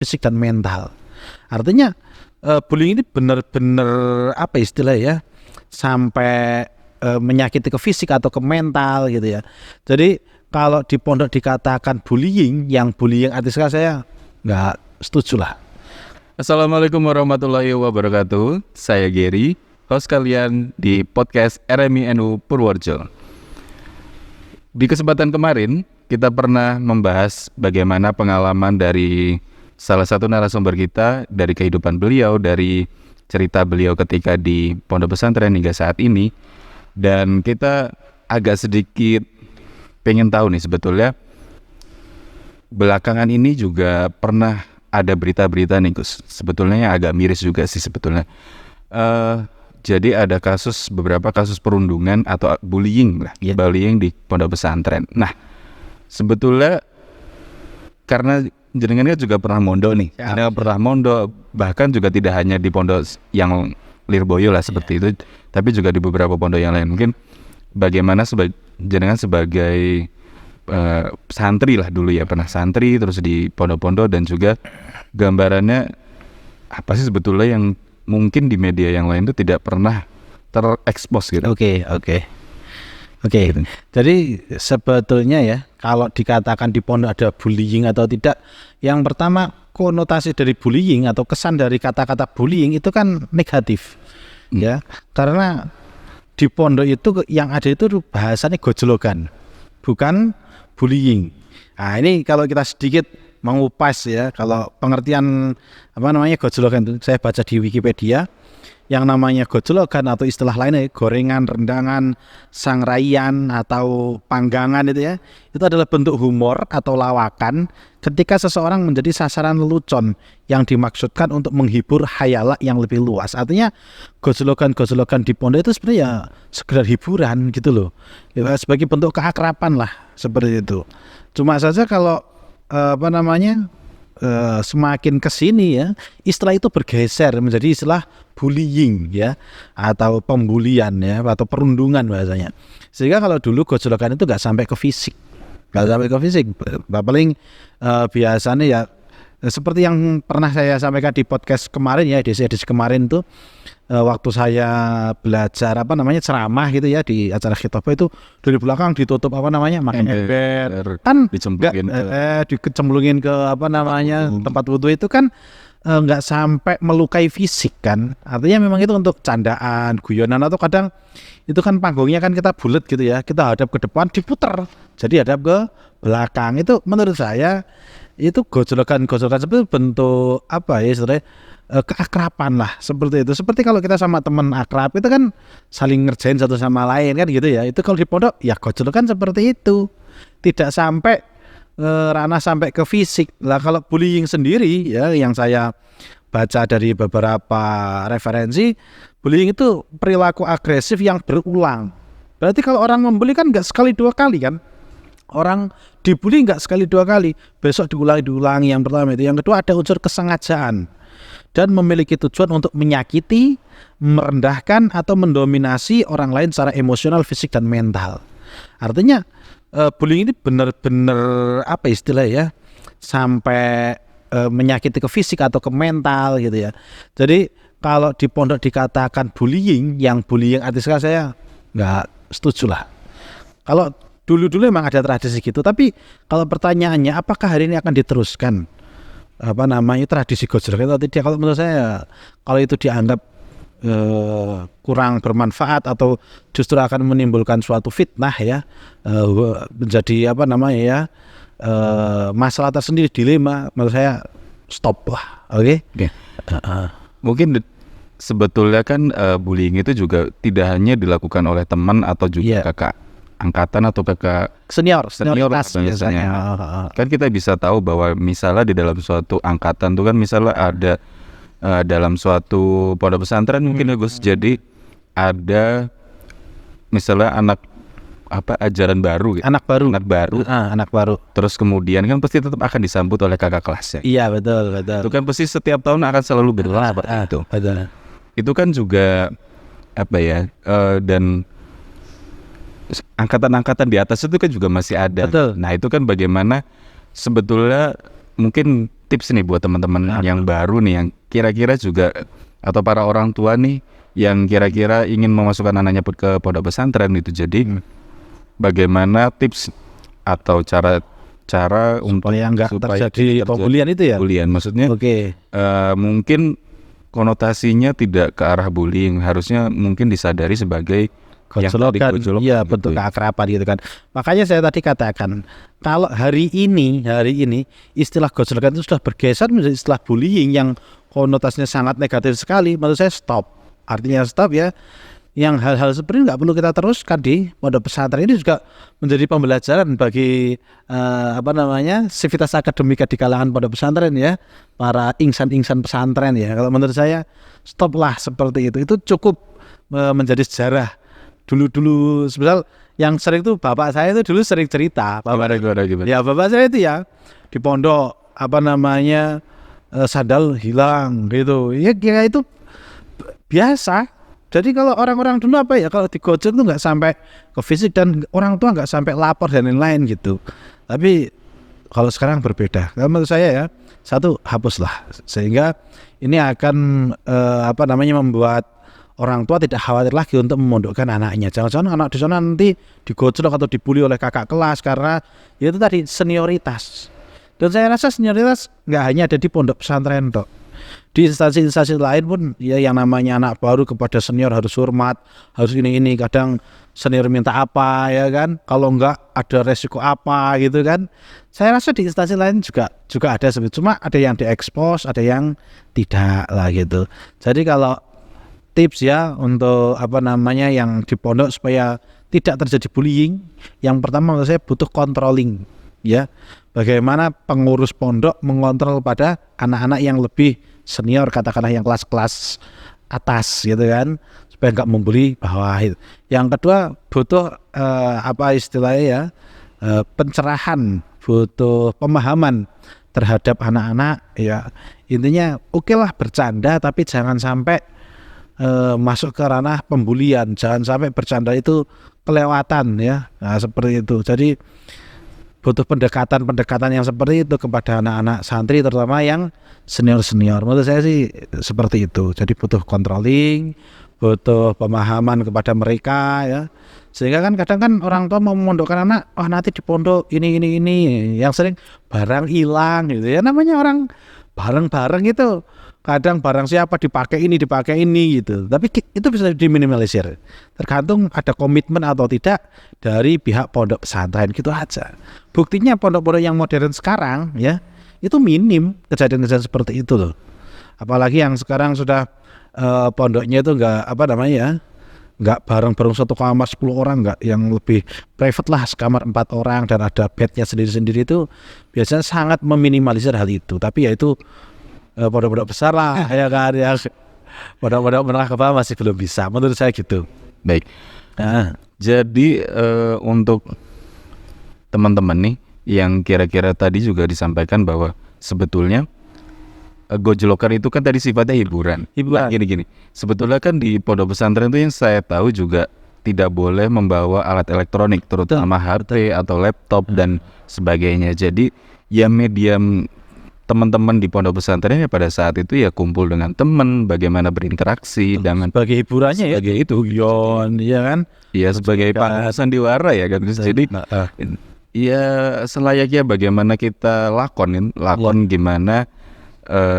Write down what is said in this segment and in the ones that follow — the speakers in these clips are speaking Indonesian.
fisik dan mental. Artinya bullying ini benar-benar apa istilah ya, sampai menyakiti ke fisik atau ke mental gitu ya. Jadi kalau di pondok dikatakan bullying, yang bullying artinya saya nggak setuju lah. Assalamualaikum warahmatullahi wabarakatuh. Saya Gary, host kalian di podcast RMI NU Purworejo. Di kesempatan kemarin, kita pernah membahas bagaimana pengalaman dari salah satu narasumber kita, dari kehidupan beliau, dari cerita beliau ketika di pondok pesantren hingga saat ini. Dan kita agak sedikit pengen tahu nih sebetulnya belakangan ini juga pernah ada berita-berita nih Gus, sebetulnya yang agak miris juga sih sebetulnya. Jadi ada beberapa kasus perundungan atau bullying lah, bullying di pondok pesantren. Nah, sebetulnya karena jenengan juga pernah mondok nih, bahkan juga tidak hanya di pondok yang Lirboyo lah seperti itu, tapi juga di beberapa pondok yang lain. Mungkin bagaimana jenengan sebagai santri lah dulu ya, pernah santri terus di pondok-pondok, dan juga gambarannya apa sih sebetulnya yang mungkin di media yang lain itu tidak pernah terekspos gitu. Oke. Gitu. Jadi sebetulnya ya, kalau dikatakan di pondok ada bullying atau tidak, yang pertama konotasi dari bullying atau kesan dari kata-kata bullying itu kan negatif. Ya, karena di pondok itu yang ada itu bahasanya gojlokan, bukan bullying. Nah, ini kalau kita sedikit mengupas ya, kalau pengertian gojlokan itu saya baca di Wikipedia, yang namanya gojlokan atau istilah lainnya gorengan, rendangan, sangraian atau panggangan itu ya, itu adalah bentuk humor atau lawakan ketika seseorang menjadi sasaran lelucon yang dimaksudkan untuk menghibur khayalak yang lebih luas. Artinya gojlokan di pondok itu sebenarnya ya sekedar hiburan gitu loh, ya, sebagai bentuk keakraban lah seperti itu. Cuma saja kalau semakin kesini ya, istilah itu bergeser menjadi istilah bullying ya, atau pembulian ya, atau perundungan bahasanya. Sehingga kalau dulu gojlokan itu nggak sampai ke fisik, paling biasanya ya seperti yang pernah saya sampaikan di podcast kemarin ya, edisi kemarin tuh, waktu saya belajar ceramah gitu ya di acara khitbah itu, dari belakang ditutup pakai ember, kan dicemplungin ke tempat wudhu itu kan nggak sampai melukai fisik kan. Artinya memang itu untuk candaan, guyonan, atau kadang itu kan panggungnya kan kita bulat gitu ya, kita hadap ke depan diputer jadi hadap ke belakang. Itu menurut saya itu gojlokan seperti bentuk sebenarnya keakraban lah seperti itu. Seperti kalau kita sama teman akrab itu kan saling ngerjain satu sama lain kan gitu ya. Itu kalau di pondok ya gojlokan seperti itu, tidak sampai ranah sampai ke fisik lah. Kalau bullying sendiri ya, yang saya baca dari beberapa referensi, bullying itu perilaku agresif yang berulang. Berarti kalau orang membuli kan nggak sekali dua kali kan, orang dibully nggak sekali dua kali, besok diulangi. Yang pertama itu. Yang kedua ada unsur kesengajaan dan memiliki tujuan untuk menyakiti, merendahkan, atau mendominasi orang lain secara emosional, fisik, dan mental. Artinya bullying ini benar-benar sampai menyakiti ke fisik atau ke mental gitu ya. Jadi kalau di pondok dikatakan bullying, yang bullying artinya saya nggak setuju lah. Kalau dulu memang ada tradisi gitu, tapi kalau pertanyaannya apakah hari ini akan diteruskan tradisi gojlokan atau tidak, kalau menurut saya kalau itu dianggap kurang bermanfaat atau justru akan menimbulkan suatu fitnah ya, menjadi masalah tersendiri, dilema, menurut saya stop lah. Oke. Mungkin sebetulnya kan bullying itu juga tidak hanya dilakukan oleh teman atau juga kakak angkatan atau kakak senior biasanya. Kan kita bisa tahu bahwa misalnya di dalam suatu angkatan itu kan misalnya ada dalam suatu pondok pesantren mungkin ya Gus, jadi ada misalnya ajaran baru gitu. Anak baru. Terus kemudian kan pasti tetap akan disambut oleh kakak kelasnya. Iya, betul. Itu kan pasti setiap tahun akan selalu berulang seperti itu. Betul. Itu kan juga dan angkatan-angkatan di atas itu kan juga masih ada. Betul. Nah, itu kan bagaimana sebetulnya mungkin tips nih buat teman-teman yang baru nih, yang kira-kira juga atau para orang tua nih yang kira-kira ingin memasukkan anaknya ke pondok pesantren gitu. Jadi bagaimana tips atau cara untuk supaya nggak terjadi pembulian itu ya? Bulian, maksudnya mungkin konotasinya tidak ke arah bullying, harusnya mungkin disadari sebagai gojolokan, iya gitu. Bentuk keakraban gitu kan. Makanya saya tadi katakan kalau hari ini istilah gojolokan itu sudah bergeser menjadi istilah bullying yang konotasinya sangat negatif sekali. Menurut saya stop. Artinya stop ya. Yang hal-hal seperti ini nggak perlu kita teruskan di pondok pesantren. Ini juga menjadi pembelajaran bagi sivitas akademika di kalangan pondok pesantren ya, para insan-insan pesantren ya. Kalau menurut saya stoplah seperti itu. Itu cukup menjadi sejarah. Dulu sebenarnya yang sering tuh bapak saya itu dulu sering cerita. Bapak saya itu ya di pondok sandal hilang gitu. Ya kira itu biasa. Jadi kalau orang-orang dulu kalau digojek tuh nggak sampai ke fisik dan orang tua nggak sampai lapor dan lain-lain gitu. Tapi kalau sekarang berbeda. Kalau menurut saya ya, satu hapuslah sehingga ini akan membuat orang tua tidak khawatir lagi untuk memondokkan anaknya. Jangan-jangan anak di sana nanti digojlok atau dibully oleh kakak kelas karena ya itu tadi senioritas. Dan saya rasa senioritas nggak hanya ada di pondok pesantren toh. Di instansi-instansi lain pun ya yang namanya anak baru kepada senior harus hormat, harus ini. Kadang senior minta apa ya kan, kalau enggak ada resiko apa gitu kan. Saya rasa di instansi lain juga ada seperti, cuma ada yang diekspos, ada yang tidak lah gitu. Jadi kalau tips ya untuk yang di pondok supaya tidak terjadi bullying, yang pertama menurut saya butuh controlling ya. Bagaimana pengurus pondok mengontrol pada anak-anak yang lebih senior, katakanlah yang kelas-kelas atas gitu kan, supaya nggak membuli bawah itu. Yang kedua butuh pencerahan, butuh pemahaman terhadap anak-anak ya. Intinya oke lah bercanda tapi jangan sampai masuk ke ranah pembulian, jangan sampai bercanda itu kelewatan ya. Nah, seperti itu. Jadi butuh pendekatan yang seperti itu kepada anak-anak santri, terutama yang senior. Menurut saya sih seperti itu. Jadi butuh controlling, butuh pemahaman kepada mereka ya. Sehingga kan kadang kan orang tua mau memondokkan anak, nanti di pondok ini yang sering barang hilang gitu ya. Namanya orang bareng-bareng itu kadang barang siapa dipakai ini gitu. Tapi itu bisa diminimalisir. Tergantung ada komitmen atau tidak dari pihak pondok pesantren gitu aja. Buktinya pondok-pondok yang modern sekarang ya, itu minim kejadian-kejadian seperti itu loh. Apalagi yang sekarang sudah pondoknya itu nggak bareng-bareng satu kamar 10 orang, nggak, yang lebih private lah, sekamar 4 orang dan ada bednya sendiri-sendiri, itu biasanya sangat meminimalisir hal itu. Tapi ya itu pondok-pondok besar lah ya kan, ya pondok-pondok menengah ke bawah masih belum bisa, menurut saya gitu. Baik. Jadi untuk teman-teman nih yang kira-kira tadi juga disampaikan bahwa sebetulnya gojlokan itu kan tadi sifatnya hiburan. Nah, gini. Sebetulnya kan di pondok pesantren itu yang saya tahu juga tidak boleh membawa alat elektronik, terutama HP atau laptop dan sebagainya. Jadi ya medium teman-teman di pondok pesantren ya pada saat itu ya kumpul dengan teman, bagaimana berinteraksi dengan sebagai hiburannya ya, sebagai itu ya kan, ya sebagai panggung sandiwara ya kan. Jadi ya selayaknya bagaimana kita lakon gimana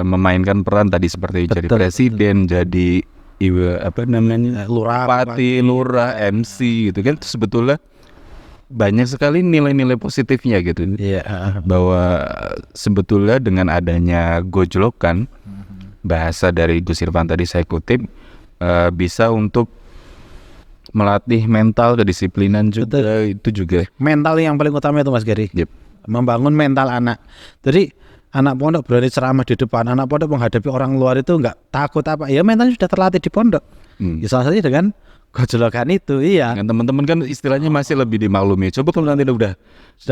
memainkan peran tadi seperti jadi presiden, jadi lurah, bupati, lurah, MC gitu kan. Sebetulnya banyak sekali nilai-nilai positifnya gitu. Bahwa sebetulnya dengan adanya gojlokan, bahasa dari Gus Irfan tadi saya kutip, bisa untuk melatih mental, kedisiplinan juga. Itu juga mental yang paling utama itu Mas Gary. Membangun mental anak. Jadi anak pondok berani ceramah di depan, anak pondok menghadapi orang luar itu nggak takut apa, ya mentalnya sudah terlatih di pondok. Ya, salah satunya dengan gojlokan itu. Iya. Kan teman-teman kan istilahnya masih lebih dimaklumi. Coba kalau nanti udah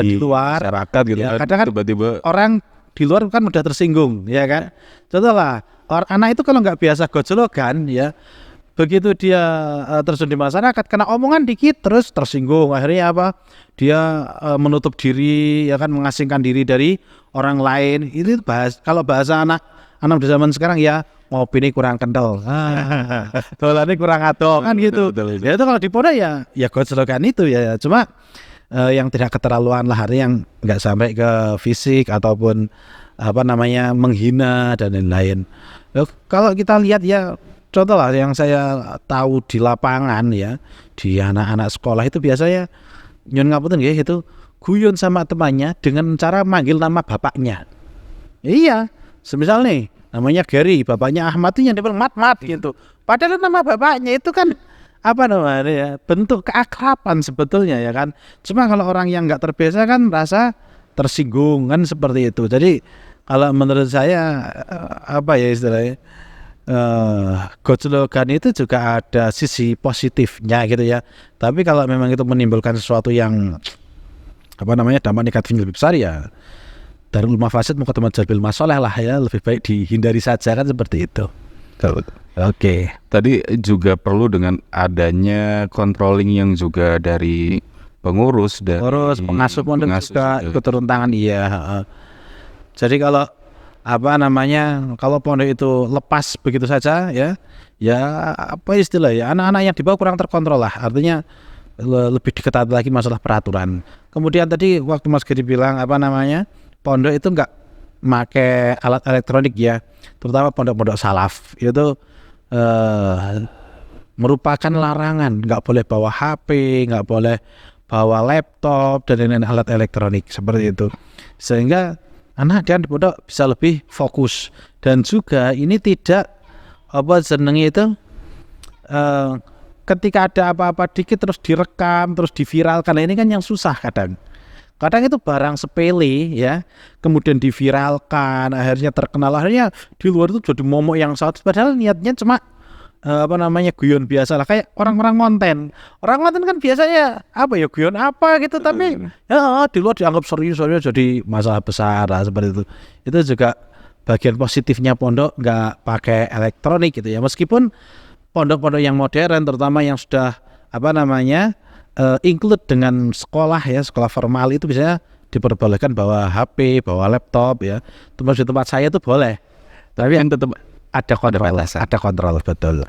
di luar masyarakat gitu ya, kadang kan tiba-tiba orang di luar kan udah tersinggung, ya kan. Contohlah anak itu kalau nggak biasa gojlokan ya, begitu dia terjun di masyarakat, kena omongan dikit terus tersinggung, akhirnya apa? Dia menutup diri, ya kan, mengasingkan diri dari orang lain. Itu kalau bahasa anak di zaman sekarang ya, ngopi ini kurang kental, dolan ini kurang ado kan gitu. Ya itu kalau di pondok ya gojlokan itu ya, cuma yang tidak keterlaluan lah, artinya yang nggak sampai ke fisik ataupun menghina dan lain-lain. Kalau kita lihat ya, contoh lah yang saya tahu di lapangan ya, di anak-anak sekolah itu biasanya nyun ngapunten nggih, itu guyon sama temannya dengan cara manggil nama bapaknya. Iya, semisal nih namanya Gary, bapaknya Ahmad itu yang dibilang mat gitu. Padahal nama bapaknya itu kan bentuk keakraban sebetulnya ya kan. Cuma kalau orang yang nggak terbiasa kan rasa tersinggung kan, seperti itu. Jadi kalau menurut saya istilahnya, gojlokan itu juga ada sisi positifnya gitu ya. Tapi kalau memang itu menimbulkan sesuatu yang dampak negatifnya lebih besar, ya darul mafasid muqaddamat jalbil masalah lah ya, lebih baik dihindari saja kan, seperti itu. Oke. Tadi juga perlu dengan adanya controlling yang juga dari pengurus, pengasuh pondok juga ikut turun tangan, iya. Jadi kalau kalau pondok itu lepas begitu saja ya apa istilah ya, anak-anak yang di bawah kurang terkontrol lah, artinya lebih diketat lagi masalah peraturan. Kemudian tadi waktu Mas Gedi bilang pondok itu enggak pakai alat elektronik ya, terutama pondok-pondok salaf itu merupakan larangan, enggak boleh bawa HP, enggak boleh bawa laptop dan lain-lain alat elektronik seperti itu, sehingga anak di pondok bisa lebih fokus. Dan juga ini tidak ketika ada apa-apa dikit terus direkam, terus diviralkan. Nah, ini kan yang susah kadang itu barang sepele ya, kemudian diviralkan, akhirnya terkenal, akhirnya di luar itu jadi momok yang sangat, padahal niatnya cuma guyon biasa lah, kayak orang konten kan biasanya guyon apa gitu, tapi di luar dianggap serius jadi masalah besar lah, seperti itu. Itu juga bagian positifnya pondok nggak pakai elektronik gitu ya, meskipun pondok-pondok yang modern, terutama yang sudah include dengan sekolah ya, sekolah formal, itu biasanya diperbolehkan bawa HP, bawa laptop ya. Di tempat saya itu boleh, tapi yang tetap ada kontrol betul.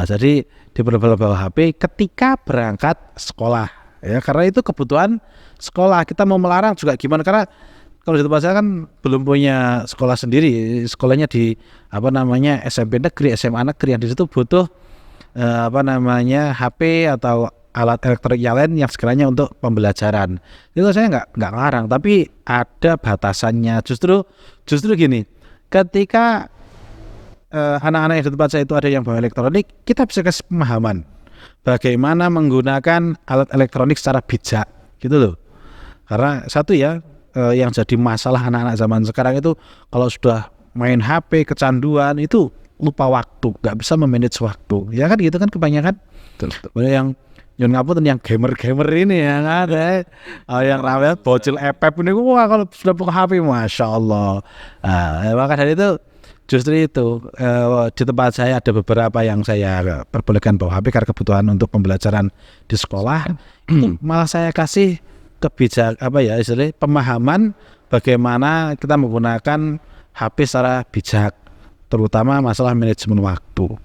Jadi diperbolehkan bawa HP ketika berangkat sekolah ya, karena itu kebutuhan sekolah. Kita mau melarang juga gimana, karena kalau di tempat saya kan belum punya sekolah sendiri, sekolahnya di SMP negeri, SMA negeri, yang di situ butuh HP atau alat elektronik yang lain yang sekiranya untuk pembelajaran. Itu saya nggak ngarang, tapi ada batasannya. Justru gini, ketika anak-anak yang di tempat saya itu ada yang bawa elektronik, kita bisa kasih pemahaman bagaimana menggunakan alat elektronik secara bijak gitu loh. Karena satu ya, yang jadi masalah anak-anak zaman sekarang itu kalau sudah main HP kecanduan itu lupa waktu, nggak bisa memanage waktu, ya kan gitu kan kebanyakan. Betul. Yang Nyun ngapunten yang gamer ini ya kan, yang ramai bocil epep ini, wah kalau sudah buka HP masya Allah. Maka dari itu justru itu di tempat saya ada beberapa yang saya perbolehkan bawa HP karena kebutuhan untuk pembelajaran di sekolah. Itu malah saya kasih istilahnya pemahaman bagaimana kita menggunakan HP secara bijak, terutama masalah manajemen waktu.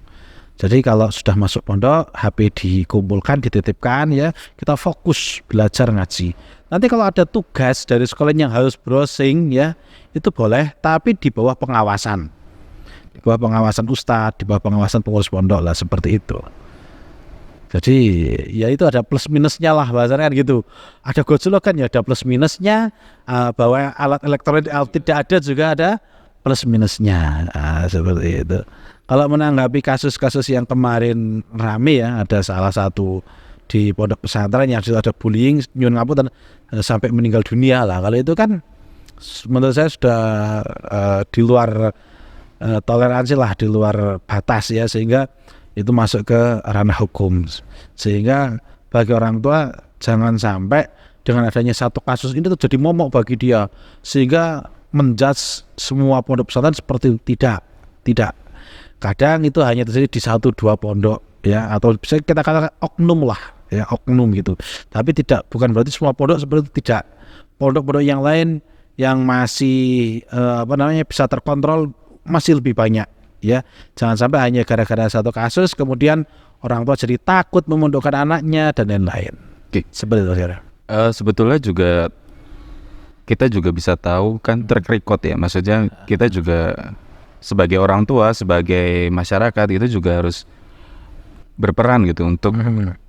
Jadi kalau sudah masuk pondok, HP dikumpulkan, dititipkan ya, kita fokus belajar ngaji. Nanti kalau ada tugas dari sekolah yang harus browsing ya, itu boleh, tapi di bawah pengawasan. Di bawah pengawasan ustadz, di bawah pengawasan pengurus pondok lah, seperti itu. Jadi ya itu ada plus minusnya lah bahasanya kan gitu. Ada gojlokan ya ada plus minusnya, bahwa alat elektronik tidak ada juga ada plus minusnya, seperti itu. Kalau menanggapi kasus-kasus yang kemarin rame ya, ada salah satu di pondok pesantren yang ada bullying, nyun ngapunten sampai meninggal dunia lah. Kalau itu kan menurut saya sudah di luar toleransi lah, di luar batas ya, sehingga itu masuk ke ranah hukum. Sehingga bagi orang tua jangan sampai dengan adanya satu kasus ini terjadi momok bagi dia, sehingga menjudge semua pondok pesantren seperti tidak. kadang itu hanya terjadi di 1-2 pondok ya, atau bisa kita katakan oknum lah ya, oknum gitu. Tapi bukan berarti semua pondok seperti itu, tidak. Pondok-pondok yang lain yang masih bisa terkontrol masih lebih banyak ya. Jangan sampai hanya gara-gara satu kasus kemudian orang tua jadi takut memondokkan anaknya dan lain-lain. Oke. Seperti itu kira. Sebetulnya juga kita juga bisa tahu kan track record ya, maksudnya kita juga sebagai orang tua, sebagai masyarakat itu juga harus berperan gitu untuk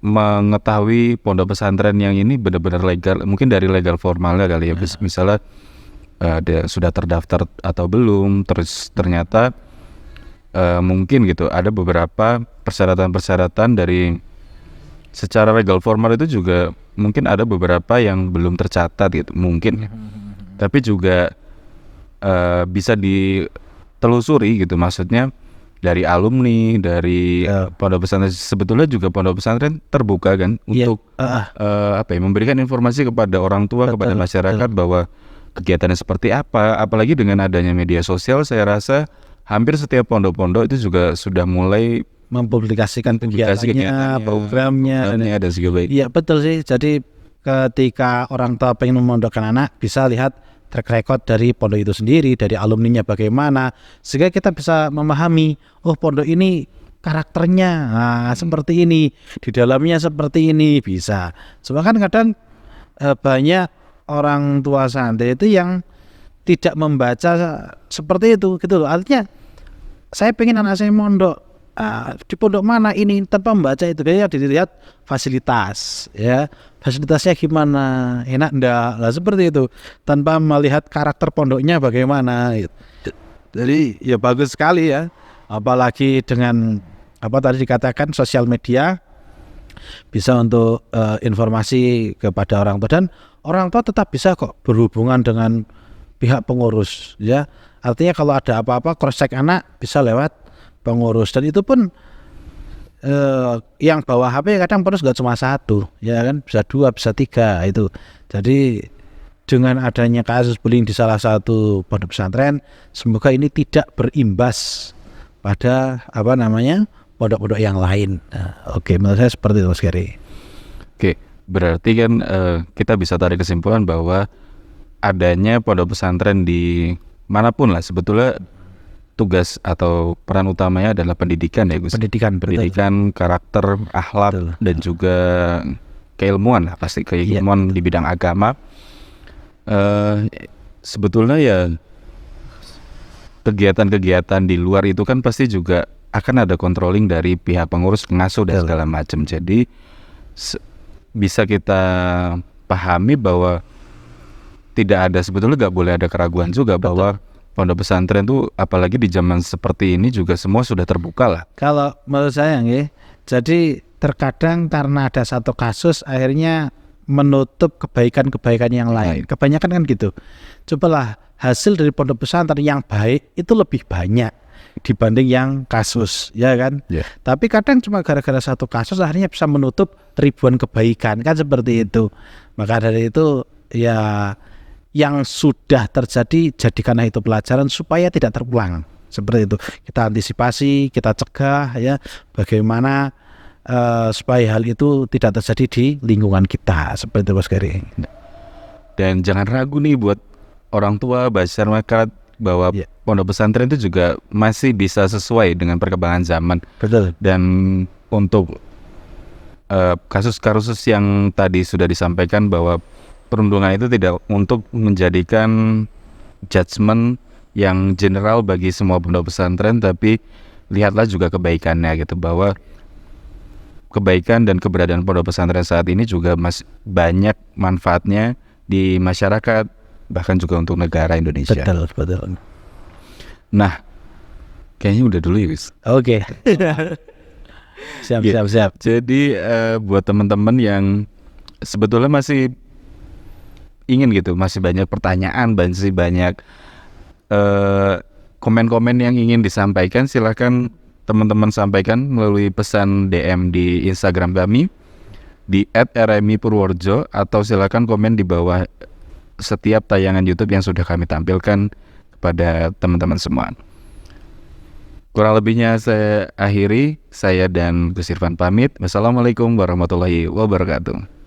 mengetahui pondok pesantren yang ini benar-benar legal, mungkin dari legal formalnya kali ya, misalnya sudah terdaftar atau belum, terus ternyata mungkin gitu ada beberapa persyaratan-persyaratan dari secara legal formal itu juga mungkin ada beberapa yang belum tercatat gitu mungkin, tapi juga bisa ditelusuri gitu, maksudnya dari alumni, dari pondok pesantren. Sebetulnya juga pondok pesantren terbuka kan untuk memberikan informasi kepada orang tua, kepada masyarakat bahwa kegiatannya seperti apa. Apalagi dengan adanya media sosial, saya rasa hampir setiap pondok-pondok itu juga sudah mulai mempublikasikan kegiatannya, programnya, dan segala. Iya betul sih. Jadi ketika orang tua pengen memondokkan anak, bisa lihat track record dari pondok itu sendiri, dari alumninya bagaimana, sehingga kita bisa memahami, oh pondok ini karakternya seperti ini, di dalamnya seperti ini, bisa. Cuma kan kadang banyak orang tua santri itu yang tidak membaca seperti itu gitu loh. Artinya saya pengen anak saya mondok di pondok mana ini, tanpa membaca itu ya dilihat fasilitas ya, fasilitasnya gimana, enak enggak lah, seperti itu, tanpa melihat karakter pondoknya bagaimana gitu. Jadi ya bagus sekali ya, apalagi dengan tadi dikatakan sosial media bisa untuk informasi kepada orang tua, dan orang tua tetap bisa kok berhubungan dengan pihak pengurus ya. Artinya kalau ada apa-apa cross check anak bisa lewat pengurus, dan itu pun yang bawa HP kadang pengurus nggak cuma satu ya kan, bisa 2 bisa 3 itu. Jadi dengan adanya kasus bullying di salah satu pondok pesantren, semoga ini tidak berimbas pada pondok-pondok yang lain. Oke, menurut saya seperti itu Mas Gary. Oke, berarti kan kita bisa tarik kesimpulan bahwa adanya pondok pesantren di manapun lah, sebetulnya tugas atau peran utamanya adalah pendidikan ya Gus. Pendidikan, karakter, akhlak, dan juga keilmuan lah, pasti keilmuan di bidang agama. Sebetulnya ya kegiatan-kegiatan di luar itu kan pasti juga akan ada controlling dari pihak pengurus, pengasuh dan segala macam. Jadi bisa kita pahami bahwa tidak ada, sebetulnya nggak boleh ada keraguan juga bahwa pondok pesantren tuh apalagi di zaman seperti ini juga semua sudah terbuka lah. Kalau menurut saya jadi terkadang karena ada satu kasus akhirnya menutup kebaikan-kebaikan yang lain. Kebanyakan kan gitu. Cobalah hasil dari pondok pesantren yang baik itu lebih banyak dibanding yang kasus, ya kan? Tapi kadang cuma gara-gara satu kasus akhirnya bisa menutup ribuan kebaikan, kan seperti itu. Maka dari itu ya, yang sudah terjadi jadikanlah itu pelajaran supaya tidak terulang. Seperti itu. Kita antisipasi, kita cegah ya, bagaimana supaya hal itu tidak terjadi di lingkungan kita. Seperti itu Mas Gary. Dan jangan ragu nih buat orang tua, masyarakat, bahwa pondok pesantren itu juga masih bisa sesuai dengan perkembangan zaman. Betul. Dan untuk kasus-kasus yang tadi sudah disampaikan bahwa perundungan itu tidak untuk menjadikan judgement yang general bagi semua pondok pesantren, tapi lihatlah juga kebaikannya gitu, bahwa kebaikan dan keberadaan pondok pesantren saat ini juga masih banyak manfaatnya di masyarakat, bahkan juga untuk negara Indonesia. Betul. Nah, kayaknya udah dulu ya Gus. Oke. Siap. Jadi buat teman-teman yang sebetulnya masih ingin gitu, masih banyak pertanyaan, masih banyak komen-komen yang ingin disampaikan, silakan teman-teman sampaikan melalui pesan DM di Instagram kami di @rmipurworejo, atau silakan komen di bawah setiap tayangan YouTube yang sudah kami tampilkan kepada teman-teman semua. Kurang lebihnya saya akhiri, saya dan Gus Irfan pamit. Wassalamualaikum warahmatullahi wabarakatuh.